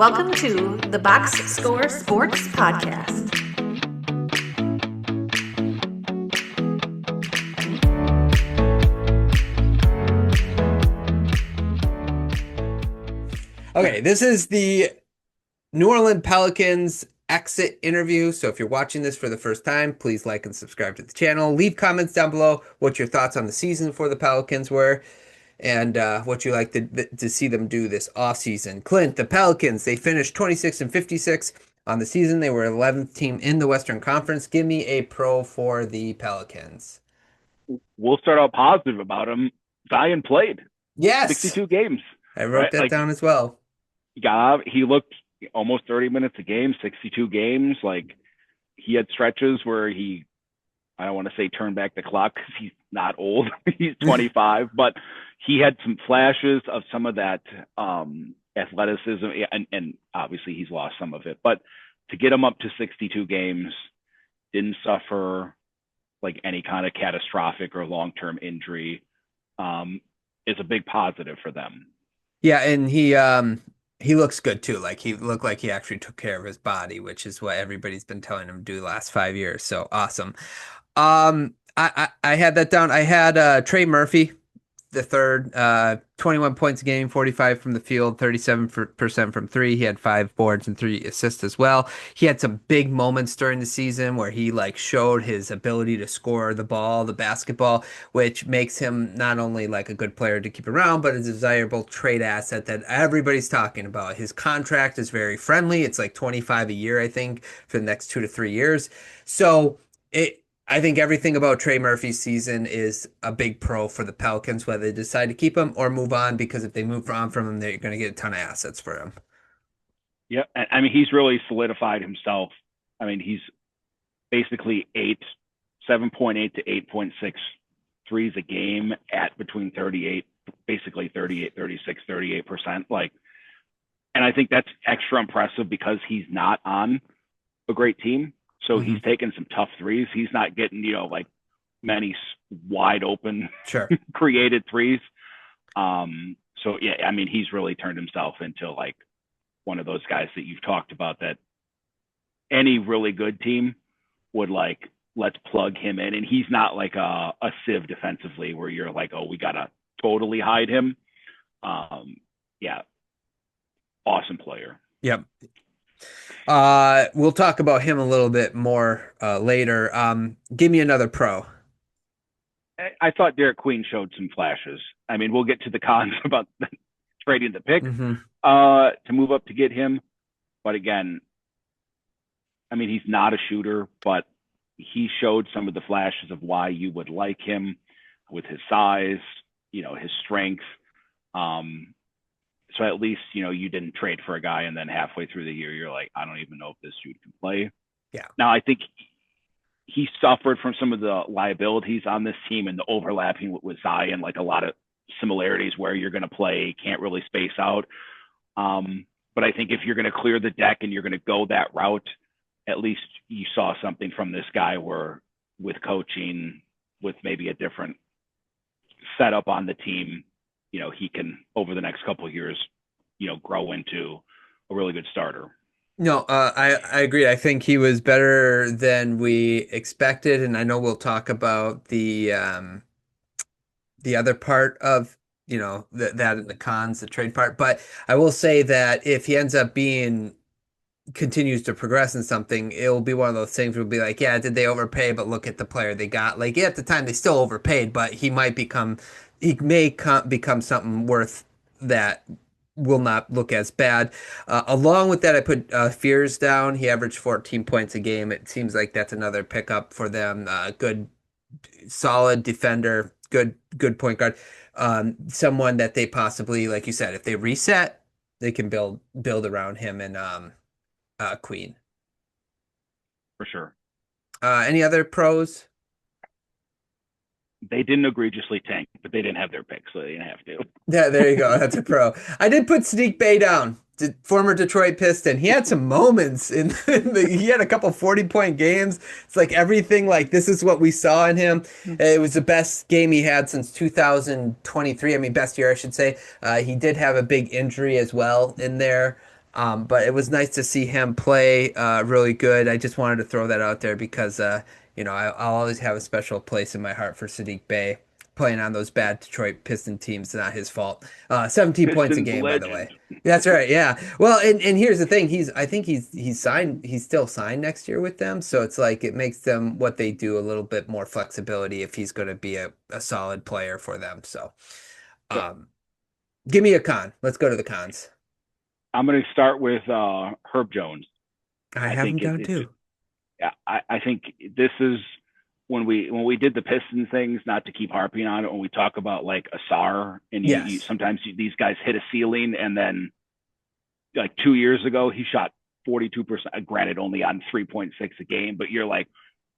Welcome to the Box Score Sports Podcast. Okay, this is the New Orleans Pelicans exit interview. So if you're watching this for the first time, please like and subscribe to the channel. Leave comments down below what your thoughts on the season for the Pelicans were and what you like to see them do this offseason. Clint, the Pelicans, they finished 26-56 on the season. They were 11th team in the Western Conference. Give me a pro for the Pelicans. We'll start out positive about him. Zion played Yes, 62 games. I wrote Right? that down as well. He looked almost 30 minutes a game, 62 games. Like, he had stretches where I don't want to say turn back the clock because he's not old. He's 25, but he had some flashes of some of that athleticism, and obviously he's lost some of it. But to get him up to 62 games, didn't suffer like any kind of catastrophic or long-term injury, is a big positive for them. Yeah, and he looks good too. Like, he looked like he actually took care of his body, which is what everybody's been telling him to do the last 5 years. So awesome. I had that down. I had Trey Murphy, the third, 21 points a game, 45 from the field, 37% from three. He had 5 boards and 3 assists as well. He had some big moments during the season where he like showed his ability to score the ball, the basketball, which makes him not only like a good player to keep around, but a desirable trade asset that everybody's talking about. His contract is very friendly. It's like 25 a year, I think, for the next 2 to 3 years. So I think everything about Trey Murphy's season is a big pro for the Pelicans, whether they decide to keep him or move on, because if they move on from him, they're going to get a ton of assets for him. Yeah, I mean, he's really solidified himself. I mean, he's basically 7.8 to 8.6 threes a game at between 38%. Like, and I think that's extra impressive because he's not on a great team. So he's taking some tough threes. He's not getting, like many wide open created threes. So yeah, I mean, he's really turned himself into like one of those guys that you've talked about that any really good team would like, let's plug him in. And he's not like a sieve defensively where you're like, oh, we got to totally hide him. Yeah. Awesome player. Yep. We'll talk about him a little bit more later. Give me another pro. I thought Derek Queen showed some flashes. I mean, we'll get to the cons about trading the pick to move up to get him. But again, I mean, he's not a shooter, but he showed some of the flashes of why you would like him with his size, his strength. So at least, you didn't trade for a guy and then halfway through the year, you're like, I don't even know if this dude can play. Yeah. Now, I think he suffered from some of the liabilities on this team and the overlapping with Zion, like a lot of similarities where you're going to play, can't really space out. But I think if you're going to clear the deck and you're going to go that route, at least you saw something from this guy where with coaching, with maybe a different setup on the team, he can, over the next couple of years, grow into a really good starter. No, I agree. I think he was better than we expected, and I know we'll talk about the other part of that and the cons, the trade part. But I will say that if he ends up continues to progress in something, it'll be one of those things where we'll be like, yeah, did they overpay? But look at the player they got. Like, yeah, at the time they still overpaid, but he may become something worth that will not look as bad. Along with that, I put Fears down. He averaged 14 points a game. It seems like that's another pickup for them. Good, solid defender, good point guard. Someone that they possibly, like you said, if they reset, they can build around him and Queen. For sure. Any other pros? They didn't egregiously tank, but they didn't have their pick, so they didn't have to. Yeah, there you go. That's a pro. I did put Sadiq Bey down, former Detroit Piston. He had some moments he had a couple 40-point games. It's like everything, like this is what we saw in him. It was the best game he had since 2023. I mean, best year, I should say. He did have a big injury as well in there. But it was nice to see him play really good. I just wanted to throw that out there because I'll always have a special place in my heart for Sadiq Bey playing on those bad Detroit Piston teams. Not his fault. 17 points a Pistons game, by the way. legend. That's right. Yeah. Well, and here's the thing. I think he's signed. He's still signed next year with them. So it's like it makes them what they do a little bit more flexibility if he's going to be a solid player for them. So, So um, give me a con. Let's go to the cons. I'm going to start with Herb Jones. I I have him think down too. I think this is when we did the Piston things. Not to keep harping on it, when we talk about like Asar, and Yes. sometimes these guys hit a ceiling, and then like 2 years ago he shot 42%. Granted, only on 3.6 a game, but you're like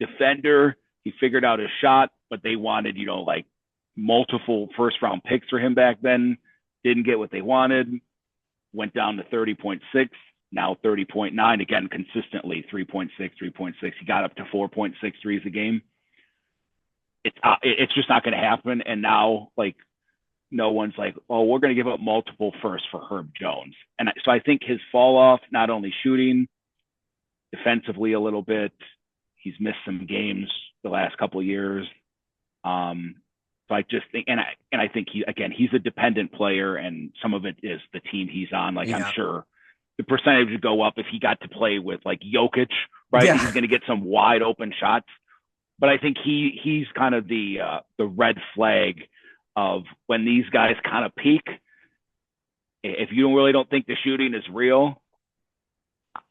defender. He figured out his shot, but they wanted like multiple first round picks for him back then. Didn't get what they wanted. Went down to 30.6, now 30.9, again, consistently 3.6, 3.6. He got up to 4.63s a game. It's just not going to happen. And now, like, no one's like, oh, we're going to give up multiple firsts for Herb Jones. And so I think his fall off, not only shooting, defensively a little bit, he's missed some games the last couple of years. So I just think, and I think he's a dependent player, and some of it is the team he's on. Like, I'm Yeah. sure the percentage would go up if he got to play with like Jokic, right? Yeah. He's going to get some wide open shots. But I think he's kind of the red flag of when these guys kind of peak. If you don't think the shooting is real,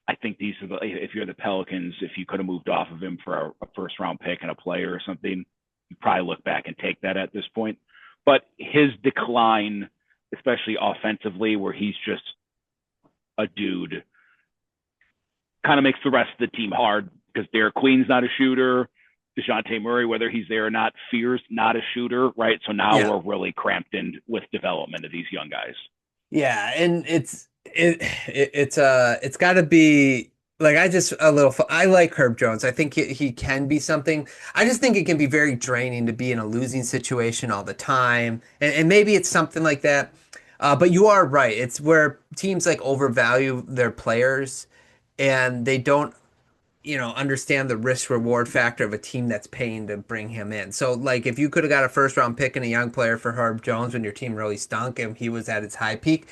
I think if you're the Pelicans, if you could have moved off of him for a first round pick and a player or something, you probably look back and take that at this point. But his decline, especially offensively, where he's just a dude, kind of makes the rest of the team hard because Derek Queen's not a shooter. DeJounte Murray, whether he's there or not, fears not a shooter, right? So now Yeah. we're really cramped in with development of these young guys. Yeah, and it's got to be like I like Herb Jones. I think he can be something. I just think it can be very draining to be in a losing situation all the time, and maybe it's something like that. But you are right. It's where teams like overvalue their players, and they don't understand the risk reward factor of a team that's paying to bring him in. So like if you could have got a first round pick and a young player for Herb Jones when your team really stunk and he was at its high peak,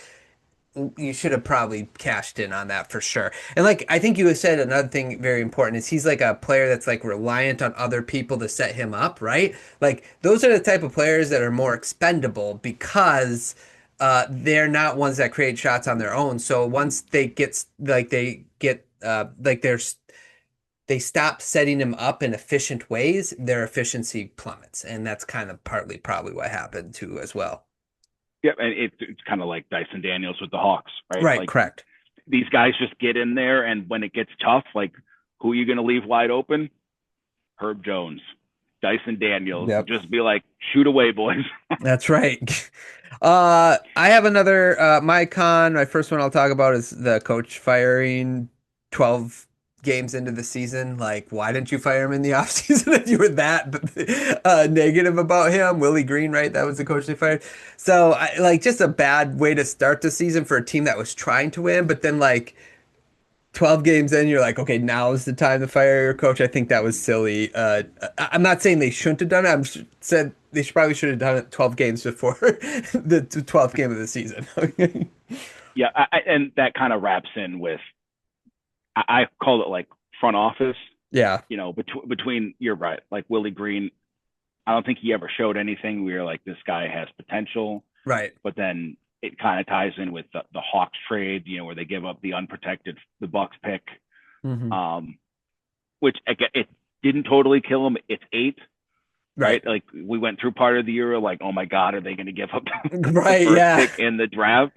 you should have probably cashed in on that for sure. And like I think you said another thing very important is he's like a player that's like reliant on other people to set him up, right? Like those are the type of players that are more expendable because they're not ones that create shots on their own. So once they stop setting him up in efficient ways, their efficiency plummets. And that's kind of partly probably what happened too as well. Yeah, and it's kind of like Dyson Daniels with the Hawks, right? Right, Like correct. these guys just get in there, and when it gets tough, like who are you going to leave wide open? Herb Jones, Dyson Daniels. Yep. Just be like, shoot away, boys. That's right. I have another my con. My first one I'll talk about is the coach firing 12 games into the season. Like, why didn't you fire him in the offseason if you were that negative about him? Willie Green, right? That was the coach they fired. So, like, just a bad way to start the season for a team that was trying to win, but then like 12 games in, you're like, okay, now is the time to fire your coach. I think that was silly. I'm not saying they shouldn't have done it. Said they probably should have done it 12 games before the 12th game of the season. Yeah, and that kind of wraps in with I call it like front office. Yeah, Between you're right, like Willie Green. I don't think he ever showed anything. We were like, this guy has potential, right. but then it kind of ties in with the Hawks trade, where they give up the Bucks pick, Hmm. which again, it didn't totally kill him. It's 8, right? Right. Like we went through part of the year, like, oh my God, are they going to give up the Right. first Yeah. pick in the draft?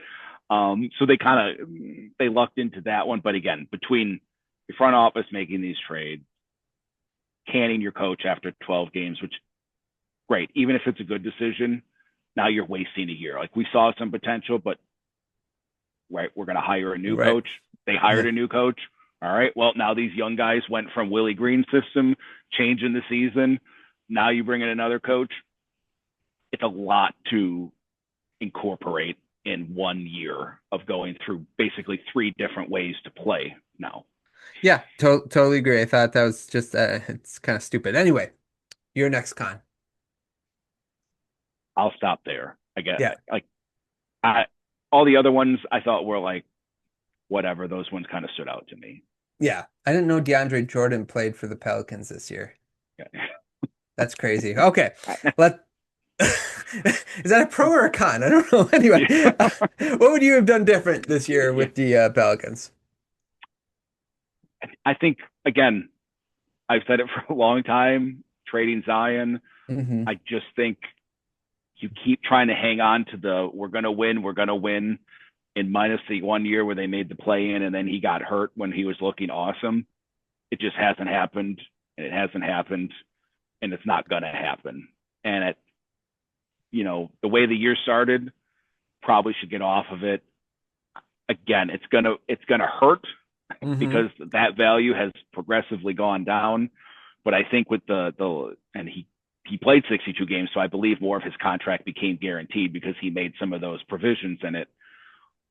So they lucked into that one. But again, between the front office making these trades, canning your coach after 12 games, which great, even if it's a good decision, now you're wasting a year. Like we saw some potential, but right, we're going to hire a new Right. coach. They hired a new coach. All right. Well, now these young guys went from Willie Green's system, changing the season. Now you bring in another coach. It's a lot to incorporate in 1 year of going through basically 3 different ways to play now. Yeah, totally agree. I thought that was just it's kind of stupid. Anyway, your next con. I'll stop there. I get Yeah. like I all the other ones I thought were like whatever. Those ones kind of stood out to me. Yeah. I didn't know DeAndre Jordan played for the Pelicans this year. Yeah. That's crazy. Okay. Let Is that a pro or a con? I don't know. Anyway, what would you have done different this year with the Pelicans? I think again, I've said it for a long time. Trading Zion, Hmm. I just think you keep trying to hang on to the we're gonna win, in minus the 1 year where they made the play in and then he got hurt when he was looking awesome. It just hasn't happened, and it hasn't happened, and it's not gonna happen. And the way the year started, probably should get off of it. Again, it's gonna hurt Hmm. because that value has progressively gone down. But I think with and he played 62 games, so I believe more of his contract became guaranteed because he made some of those provisions in it.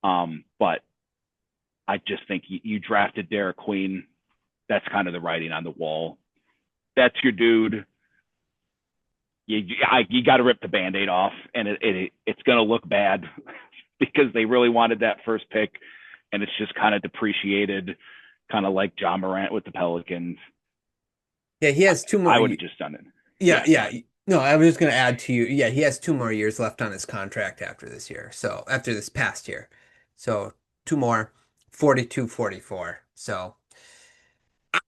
But I just think you drafted Derek Queen. That's kind of the writing on the wall. That's your dude. You got to rip the Band-Aid off, and it's going to look bad because they really wanted that first pick, and it's just kind of depreciated, kind of like John Morant with the Pelicans. Yeah, he has two more. I would have just done it. Yeah, Yeah, go yeah. ahead. No, I was just going to add to you. Yeah, he has 2 more years left on his contract after this year. So after this past year. So two more, 42, 44. So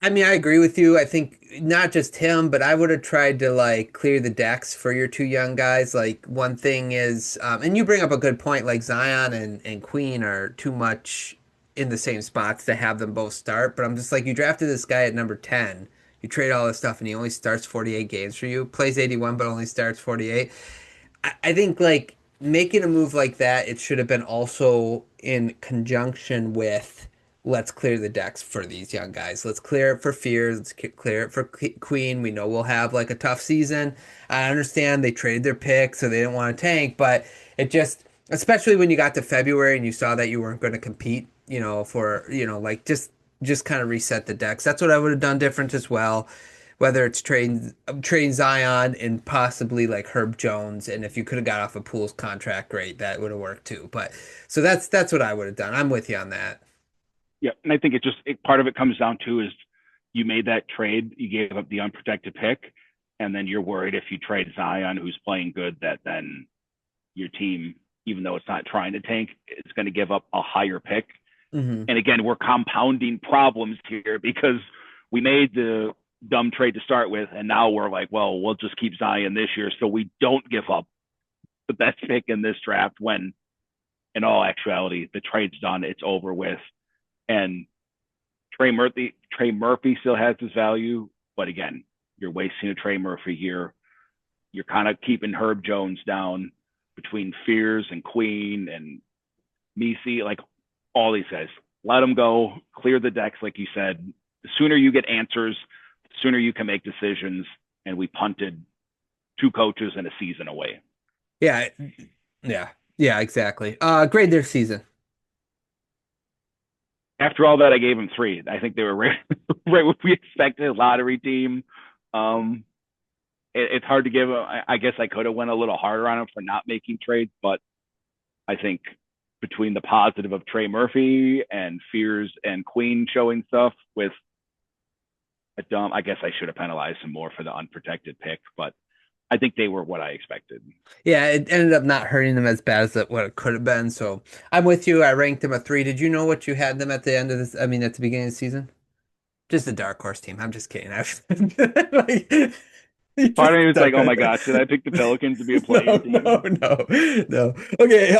I mean, I agree with you. I think not just him, but I would have tried to like clear the decks for your two young guys. Like one thing is, and you bring up a good point, like Zion and Queen are too much in the same spots to have them both start. But I'm just like, you drafted this guy at number 10. You trade all this stuff and he only starts 48 games for you, plays 81, but only starts 48. I think like making a move like that, it should have been also in conjunction with let's clear the decks for these young guys. Let's clear it for Fears. Let's clear it for Queen. We know we'll have like a tough season. I understand they traded their pick, so they didn't want to tank, but it just, especially when you got to February and you saw that you weren't going to compete, for, like just kind of reset the decks. That's what I would have done different as well, whether it's trading Zion and possibly like Herb Jones, and if you could have got off a Pool's contract, great, that would have worked too. But so that's what I would have done. I'm with you on that. Yeah, and I think part of it comes down to is you made that trade, you gave up the unprotected pick, and then you're worried if you trade Zion, who's playing good, that then your team, even though it's not trying to tank, it's going to give up a higher pick. Hmm. And again, we're compounding problems here because we made the dumb trade to start with, and now we're like, well, we'll just keep Zion this year so we don't give up the best pick in this draft when in all actuality the trade's done, it's over with. And Trey Murphy still has his value, but again, you're wasting a Trey Murphy here. You're kind of keeping Herb Jones down between Fears and Queen and Misi, like all these guys. Let them go, clear the decks, like you said. The sooner you get answers, the sooner you can make decisions. And we punted 2 coaches and a season away. Yeah, yeah, yeah, exactly. Grade their season. After all that, I gave them 3. I think they were right, right what we expected. A lottery team. Um, it's hard to give. I guess I could have went a little harder on them for not making trades, but I think between the positive of Trey Murphy and Fears and Queen showing stuff with I guess I should have penalized some more for the unprotected pick, but I think they were what I expected. Yeah, it ended up not hurting them as bad as what it could have been. So I'm with you. I ranked them a 3. Did you know what you had them at the end of this? I mean, at the beginning of the season? Just a dark horse team. I'm just kidding. Like, Part just of a me was like, dark oh my horse. gosh, did I pick the Pelicans to be a No, play-in no, team? no, no. Okay.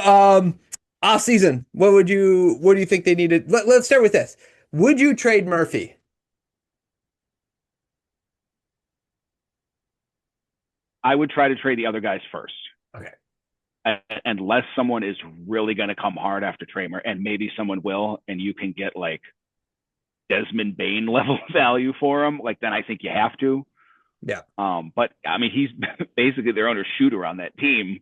Off season. What do you think they needed? Let's start with this. Would you trade Murphy? I would try to trade the other guys first. Okay. Unless someone is really going to come hard after Tramer, and maybe someone will, and you can get like Desmond Bain level value for him, like then I think you have to. Yeah. But I mean, he's basically their only shooter on that team.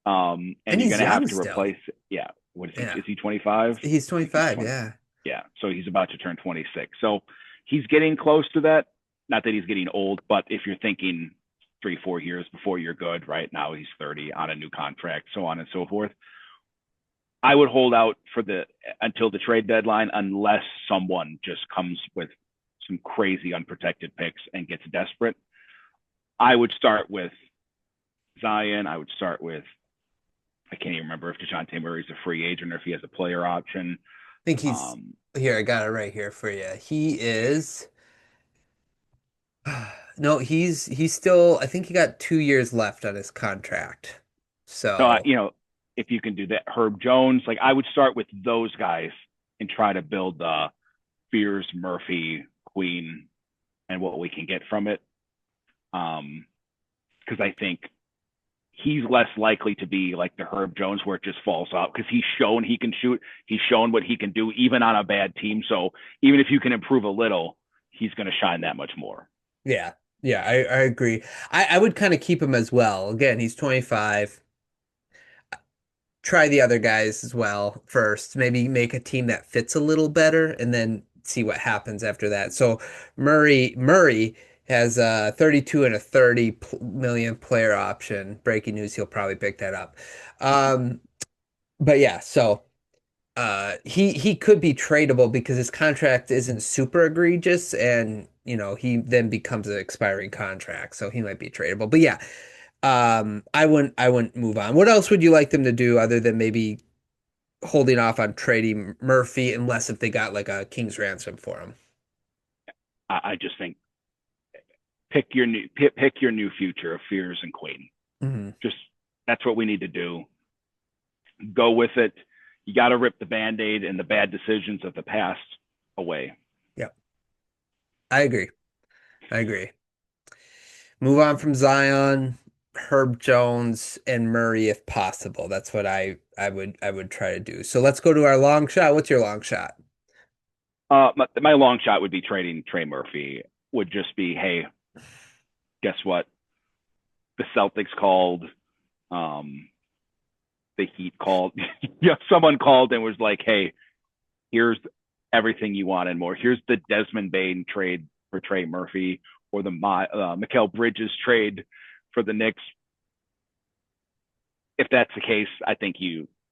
And And you're he's going to have young to still. replace. Yeah. What is he? Yeah. Is he 25? He's 25. 20. Yeah. Yeah. So he's about to turn 26. So he's getting close to that. Not that he's getting old, but if you're thinking 3-4 years before you're good, right now he's 30 on a new contract, so on and so forth. I would hold out until the trade deadline unless someone just comes with some crazy unprotected picks and gets desperate. I would start with Zion. I would start with, I can't even remember if DeJounte Murray's a free agent or if he has a player option. I think he's here. I got it right here for you. He is. No, he's still. I think he got 2 years left on his contract. So, So if you can do that, Herb Jones, like I would start with those guys and try to build the Fears, Murphy, Queen, and what we can get from it. Because I think he's less likely to be like the Herb Jones where it just falls out because he's shown he can shoot. He's shown what he can do even on a bad team. So even if you can improve a little, he's going to shine that much more. yeah, I agree. I would kind of keep him as well. Again, he's 25. Try the other guys as well first. Maybe make a team that fits a little better, and then see what happens after that. So Murray has a 32 and a 30 million player option. Breaking news, he'll probably pick that up. But yeah, so he could be tradable because his contract isn't super egregious, and he then becomes an expiring contract, so he might be tradable. But yeah, I wouldn't move on. What else would you like them to do other than maybe holding off on trading Murphy, unless if they got like a king's ransom for him? I just think pick your new future of Fears and Queen. Mm-hmm. Just that's what we need to do. Go with it. You got to rip the Band-Aid and the bad decisions of the past away. Yep. I agree. Move on from Zion, Herb Jones, and Murray if possible. That's what I would try to do. So let's go to our long shot. What's your long shot? My long shot would be trading Trey Murphy. Would just be, hey, guess what? The Celtics called. The Heat called. Someone called and was like, hey, here's everything you want and more. Here's the Desmond Bane trade for Trey Murphy, or the Mikal Bridges trade for the Knicks. If that's the case, I think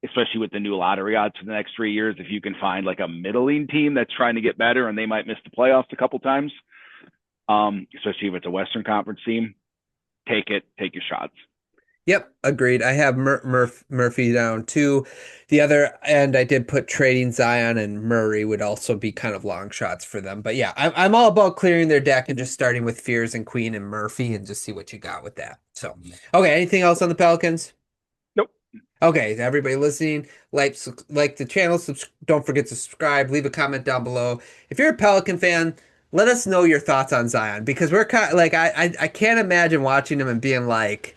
especially with the new lottery odds for the next 3 years, if you can find like a middling team that's trying to get better and they might miss the playoffs a couple times, especially if it's a Western Conference team, take your shots. Yep, agreed. I have Murphy down too. The other end, I did put trading Zion and Murray would also be kind of long shots for them. But yeah, I'm all about clearing their deck and just starting with Fears and Queen and Murphy and just see what you got with that. So, okay, anything else on the Pelicans? Nope. Okay, everybody listening, like the channel, don't forget to subscribe, leave a comment down below. If you're a Pelican fan, let us know your thoughts on Zion, because we're kind of like, I can't imagine watching him and being like,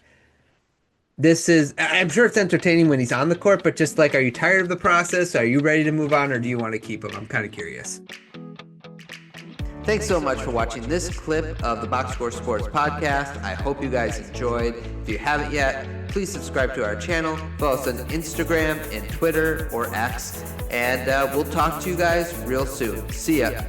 I'm sure it's entertaining when he's on the court, but just like, are you tired of the process? Are you ready to move on, or do you want to keep him? I'm kind of curious. Thanks so much for watching this clip of the Box Score Sports Podcast. I hope you guys enjoyed. If you haven't yet, please subscribe to our channel. Follow us on Instagram and Twitter or X. And we'll talk to you guys real soon. See ya.